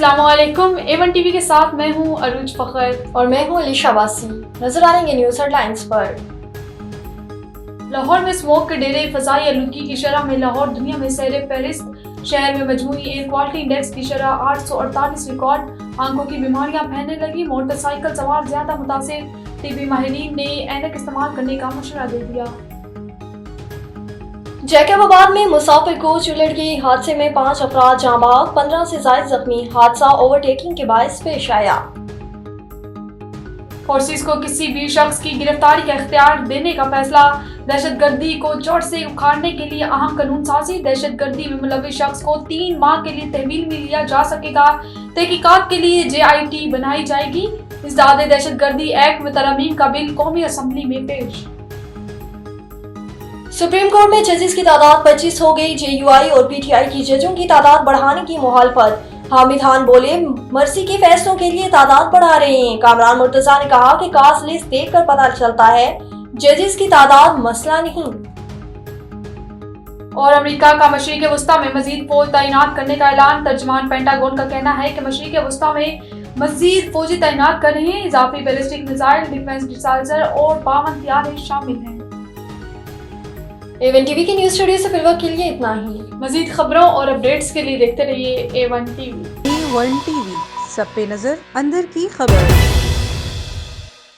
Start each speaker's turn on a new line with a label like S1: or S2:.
S1: अस्सलाम वालेकुम। A1 TV के साथ मैं हूं अरूज फखर
S2: और मैं हूं अलीशा वासी। नजर आएंगे न्यूज़ हेडलाइंस पर।
S1: लाहौर में स्मोक के डेरे, फ़ज़ाई आलूदगी की शरह में लाहौर दुनिया में सर फहरिस्त। शहर में मजमूई एयर क्वालिटी इंडेक्स की शरह 848 रिकॉर्ड। आंखों की बीमारियां फैलने लगी, मोटरसाइकिल सवार ज्यादा मुतासिर। टीबी माहिरीन ने ऐनक इस्तेमाल करने का मशवरा दे दिया।
S2: जैकबाबाद में मुसाफिर कोच उलट गई, हादसे में 5 अफराद जाँ बहक, 15 से ज्यादा जख्मी। हादसा ओवरटेकिंग के बायस पेश आया।
S1: फोर्सेस को किसी भी शख्स की गिरफ्तारी का इख्तियार देने का फैसला। दहशतगर्दी को जड़ से उखाड़ने के लिए अहम कानून साजी। दहशतगर्दी में मुलविस शख्स को 3 माह के लिए तहवील में लिया जा सकेगा। तहकीकात के लिए JIT बनाई जाएगी। इज़दाद दहशतगर्दी एक्ट में तरमीम का बिल कौमी असम्बली में पेश।
S2: सुप्रीम कोर्ट में जजेस की तादाद 25 हो गई। JUI और PTI की जजों की तादाद बढ़ाने की मुखालफत। हामिद खान बोले, मर्सी के फैसलों के लिए तादाद बढ़ा रहे हैं। कामरान मुर्तजा ने कहा कि कास्ट लिस्ट देखकर पता चलता है, जजेस की तादाद मसला नहीं।
S1: और अमेरिका का मशरिक़ वस्ता में मजीद फौज तैनात करने का ऐलान। तर्जमान पेंटागन का कहना है कि मशरिक़ वस्ता में मजीद फौजी तैनात कर रहे हैं। इजाफी बैलिस्टिक मिसाइल, डिफेंस मिसाइल और 52 तैयारे शामिल हैं।
S2: A1 टीवी के न्यूज़ स्टूडियो से फिलहाल के लिए इतना ही।
S1: मजीद खबरों और अपडेट्स के लिए देखते रहिए A1 टीवी।
S3: A1 टीवी, सब पे नजर, अंदर की खबर।